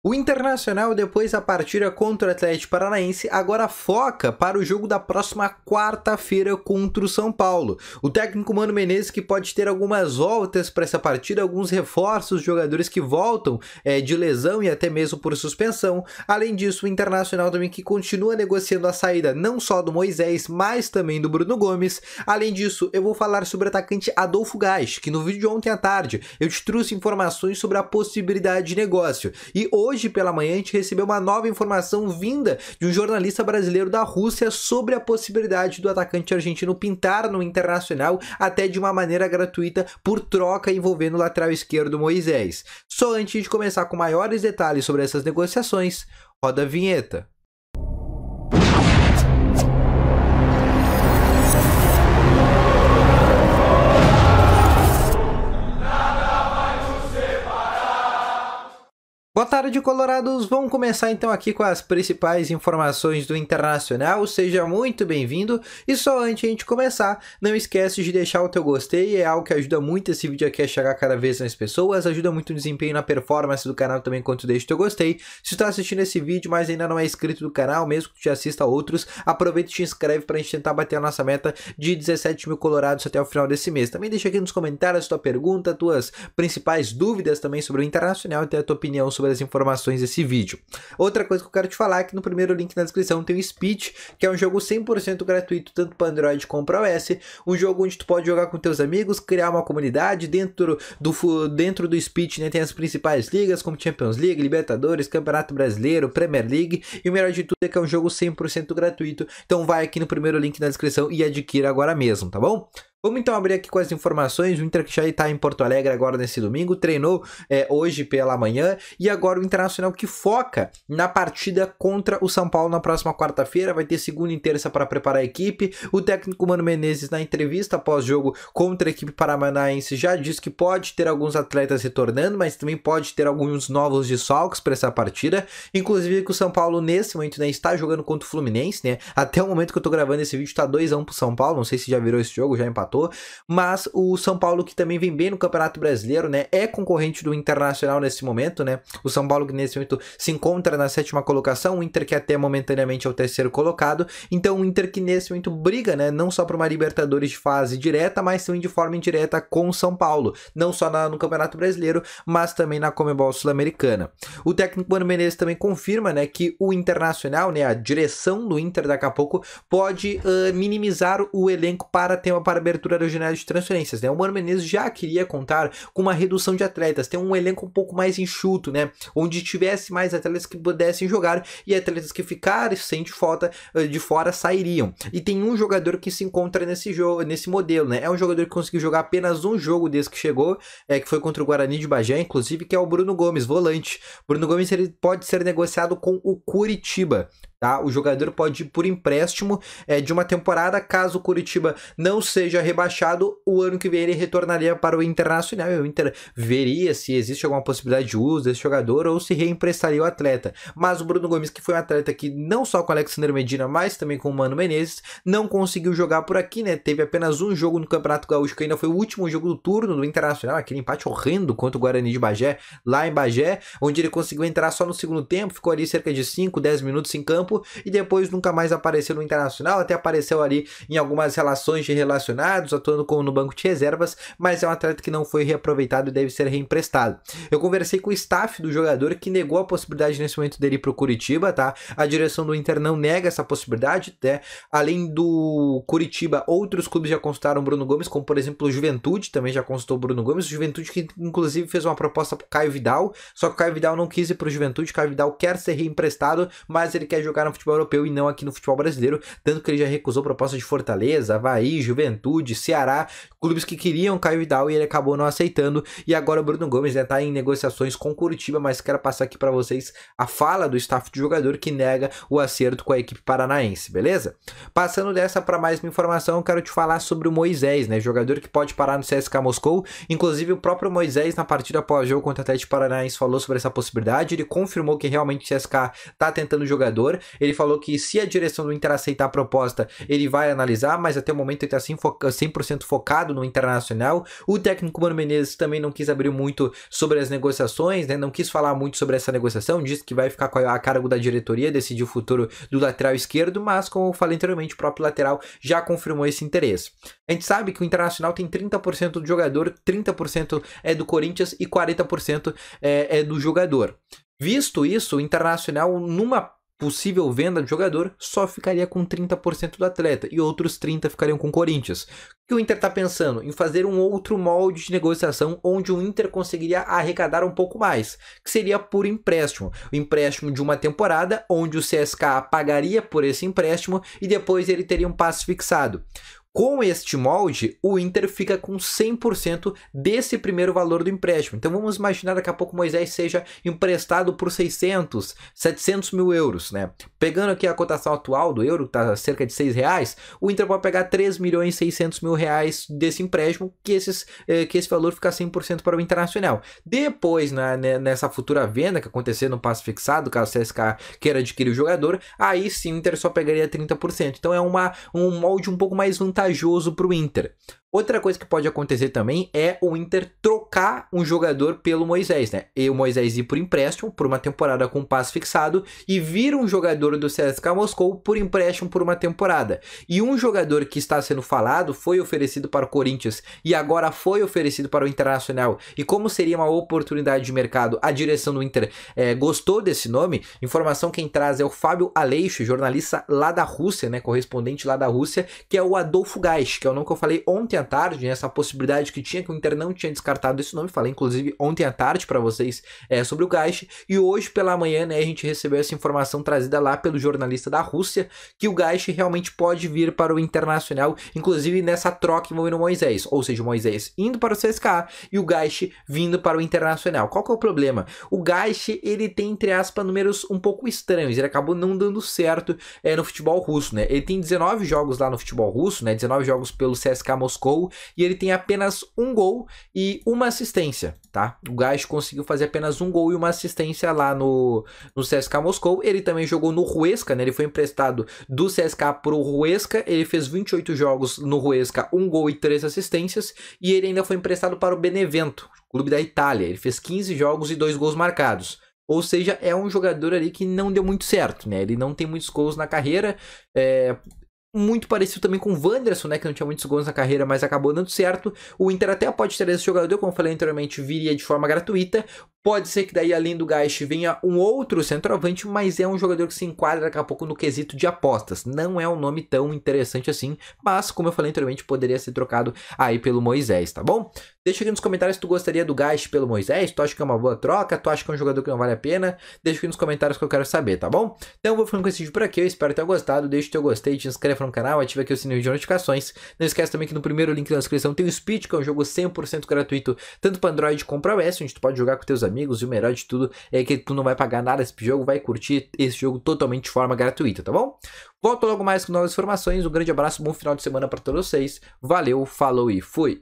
O Internacional, depois da partida contra o Atlético Paranaense, agora foca para o jogo da próxima quarta-feira contra o São Paulo. O técnico Mano Menezes, que pode ter algumas voltas para essa partida, alguns reforços, jogadores que voltam de lesão e até mesmo por suspensão. Além disso, o Internacional também que continua negociando a saída não só do Moisés, mas também do Bruno Gomes. Além disso, eu vou falar sobre o atacante Adolfo Gás, que no vídeo de ontem à tarde eu te trouxe informações sobre a possibilidade de negócio. E hoje pela manhã a gente recebeu uma nova informação vinda de um jornalista brasileiro da Rússia sobre a possibilidade do atacante argentino pintar no Internacional até de uma maneira gratuita por troca envolvendo o lateral esquerdo Moisés. Só antes de começar com maiores detalhes sobre essas negociações, roda a vinheta. Boa tarde, colorados! Vamos começar então aqui com as principais informações do Internacional. Seja muito bem-vindo. E só antes de a gente começar, não esquece de deixar o teu gostei, é algo que ajuda muito esse vídeo aqui a chegar cada vez mais pessoas, ajuda muito o desempenho na performance do canal também quando tu deixa o teu gostei. Se tu tá assistindo esse vídeo, mas ainda não é inscrito do canal, mesmo que tu te assista a outros, aproveita e te inscreve pra gente tentar bater a nossa meta de 17 mil colorados até o final desse mês. Também deixa aqui nos comentários tua pergunta, tuas principais dúvidas também sobre o Internacional e ter a tua opinião sobre as informações desse vídeo. Outra coisa que eu quero te falar é que no primeiro link na descrição tem o Speed, que é um jogo 100% gratuito tanto para Android como para iOS, um jogo onde tu pode jogar com teus amigos, criar uma comunidade dentro do Speed, né, tem as principais ligas como Champions League, Libertadores, Campeonato Brasileiro, Premier League, e o melhor de tudo é que é um jogo 100% gratuito, então vai aqui no primeiro link na descrição e adquira agora mesmo, tá bom? Vamos então abrir aqui com as informações. O Inter que já está em Porto Alegre agora nesse domingo, treinou hoje pela manhã, e agora o Internacional que foca na partida contra o São Paulo na próxima quarta-feira, vai ter segunda e terça para preparar a equipe. O técnico Mano Menezes, na entrevista após-jogo contra a equipe paranaense, já disse que pode ter alguns atletas retornando, mas também pode ter alguns novos desfalques para essa partida, inclusive que o São Paulo nesse momento, né, está jogando contra o Fluminense, né? Até o momento que eu tô gravando esse vídeo tá 2-1 pro São Paulo, não sei se já virou esse jogo, já empatou. Mas o São Paulo, que também vem bem no Campeonato Brasileiro, né, é concorrente do Internacional nesse momento, né, o São Paulo que nesse momento se encontra na 7ª colocação, o Inter que até momentaneamente é o 3º colocado, então o Inter que nesse momento briga, né, não só para uma Libertadores de fase direta, mas também de forma indireta com o São Paulo, não só no Campeonato Brasileiro, mas também na Conmebol Sul-Americana. O técnico Mano Menezes também confirma, né, que o Internacional, né, a direção do Inter daqui a pouco pode minimizar o elenco para abertura da janela de transferências, né? O Mano Menezes já queria contar com uma redução de atletas, ter um elenco um pouco mais enxuto, né? Onde tivesse mais atletas que pudessem jogar e atletas que ficassem de fora sairiam. E tem um jogador que se encontra nesse jogo, nesse modelo, né? É um jogador que conseguiu jogar apenas um jogo desde que chegou, que foi contra o Guarani de Bagé, inclusive, que é o Bruno Gomes, volante. Bruno Gomes ele pode ser negociado com o Curitiba. Tá? O jogador pode ir por empréstimo de uma temporada, caso o Curitiba não seja rebaixado, o ano que vem ele retornaria para o Internacional e o Inter veria se existe alguma possibilidade de uso desse jogador ou se reemprestaria o atleta. Mas o Bruno Gomes, que foi um atleta que não só com o Alexandre Medina, mas também com o Mano Menezes, não conseguiu jogar por aqui, né? Teve apenas um jogo no Campeonato Gaúcho, que ainda foi o último jogo do turno do Internacional, aquele empate horrendo contra o Guarani de Bagé, lá em Bagé, onde ele conseguiu entrar só no segundo tempo, ficou ali cerca de 5, 10 minutos em campo, e depois nunca mais apareceu no Internacional, até apareceu ali em algumas relações de relacionados, atuando como no banco de reservas, mas é um atleta que não foi reaproveitado e deve ser reemprestado. Eu conversei com o staff do jogador que negou a possibilidade nesse momento dele ir pro Curitiba, tá? A direção do Inter não nega essa possibilidade, né? Além do Curitiba, outros clubes já consultaram o Bruno Gomes, como por exemplo o Juventude, também já consultou o Bruno Gomes, o Juventude que inclusive fez uma proposta pro Caio Vidal, só que o Caio Vidal não quis ir pro Juventude, o Caio Vidal quer ser reemprestado, mas ele quer jogar no futebol europeu e não aqui no futebol brasileiro, tanto que ele já recusou propostas de Fortaleza, Avaí, Juventude, Ceará, clubes que queriam Caio Vidal e ele acabou não aceitando, e agora o Bruno Gomes já está em negociações com Curitiba, mas quero passar aqui para vocês a fala do staff de jogador que nega o acerto com a equipe paranaense, beleza? Passando dessa para mais uma informação, eu quero te falar sobre o Moisés, né, jogador que pode parar no CSKA Moscou, inclusive o próprio Moisés na partida pós-jogo contra o Atlético Paranaense falou sobre essa possibilidade, ele confirmou que realmente o CSKA está tentando o jogador, Ele falou que se a direção do Inter aceitar a proposta, ele vai analisar, mas até o momento ele está 100% focado no Internacional. O técnico Mano Menezes também não quis abrir muito sobre as negociações, né? Não quis falar muito sobre essa negociação, disse que vai ficar a cargo da diretoria decidir o futuro do lateral esquerdo, mas como eu falei anteriormente, o próprio lateral já confirmou esse interesse. A gente sabe que o Internacional tem 30% do jogador, 30% é do Corinthians e 40% é do jogador. Visto isso, o Internacional, numa possível venda de jogador, só ficaria com 30% do atleta e outros 30% ficariam com o Corinthians. O que o Inter está pensando? Em fazer um outro molde de negociação onde o Inter conseguiria arrecadar um pouco mais, que seria por empréstimo. O empréstimo de uma temporada, onde o CSKA pagaria por esse empréstimo e depois ele teria um passe fixado. Com este molde, o Inter fica com 100% desse primeiro valor do empréstimo. Então vamos imaginar daqui a pouco o Moisés seja emprestado por 600, 700 mil euros, né? Pegando aqui a cotação atual do euro, que está cerca de R$6, o Inter pode pegar 3.600.000 reais desse empréstimo, que esse valor fica 100% para o Internacional. Depois, nessa futura venda que acontecer no passe fixado, caso o CSKA queira adquirir o jogador, aí sim o Inter só pegaria 30%. Então é um molde um pouco mais vantajoso para o Inter. Outra coisa que pode acontecer também é o Inter trocar um jogador pelo Moisés, né? E o Moisés ir por empréstimo por uma temporada com passe fixado e vir um jogador do CSKA Moscou por empréstimo por uma temporada. E um jogador que está sendo falado foi oferecido para o Corinthians e agora foi oferecido para o Internacional. E como seria uma oportunidade de mercado, a direção do Inter gostou desse nome. Informação quem traz é o Fábio Aleixo, jornalista lá da Rússia, né? Correspondente lá da Rússia, que é o Adolfo Gaisch, que é o nome que eu falei ontem à tarde, né, essa possibilidade que tinha, que o Inter não tinha descartado esse nome, falei inclusive ontem à tarde para vocês sobre o Gaisch, e hoje pela manhã, né, a gente recebeu essa informação trazida lá pelo jornalista da Rússia, que o Gaisch realmente pode vir para o Internacional, inclusive nessa troca envolvendo o Moisés, ou seja, o Moisés indo para o CSKA e o Gaisch vindo para o Internacional. Qual que é o problema? O Gaisch, ele tem, entre aspas, números um pouco estranhos, ele acabou não dando certo no futebol russo, né, ele tem 19 jogos lá no futebol russo, né, 19 jogos pelo CSKA Moscou, e ele tem apenas um gol e uma assistência, tá? O Gaisch conseguiu fazer apenas um gol e uma assistência lá no CSKA Moscou. Ele também jogou no Huesca, né? Ele foi emprestado do CSKA para o Huesca, ele fez 28 jogos no Huesca, um gol e 3 assistências, e ele ainda foi emprestado para o Benevento, clube da Itália. Ele fez 15 jogos e 2 gols marcados. Ou seja, é um jogador ali que não deu muito certo, né? Ele não tem muitos gols na carreira, muito parecido também com o Wanderson, né, que não tinha muitos gols na carreira, mas acabou dando certo. O Inter até pode ter esse jogador, como eu falei anteriormente, viria de forma gratuita. Pode ser que daí, além do Gaisch, venha um outro centroavante, mas é um jogador que se enquadra daqui a pouco no quesito de apostas. Não é um nome tão interessante assim, mas, como eu falei anteriormente, poderia ser trocado aí pelo Moisés, tá bom? Deixa aqui nos comentários se tu gostaria do Gaisch pelo Moisés, tu acha que é uma boa troca, tu acha que é um jogador que não vale a pena? Deixa aqui nos comentários que eu quero saber, tá bom? Então eu vou ficando com esse vídeo por aqui, eu espero ter gostado, deixa o teu gostei, te inscreve no canal, ativa aqui o sininho de notificações. Não esquece também que no primeiro link da descrição tem o Speed, que é um jogo 100% gratuito, tanto para Android como para iOS, onde tu pode jogar com teus amigos, e o melhor de tudo é que tu não vai pagar nada esse jogo, vai curtir esse jogo totalmente de forma gratuita, tá bom? Volto logo mais com novas informações, um grande abraço, bom final de semana para todos vocês, valeu, falou e fui!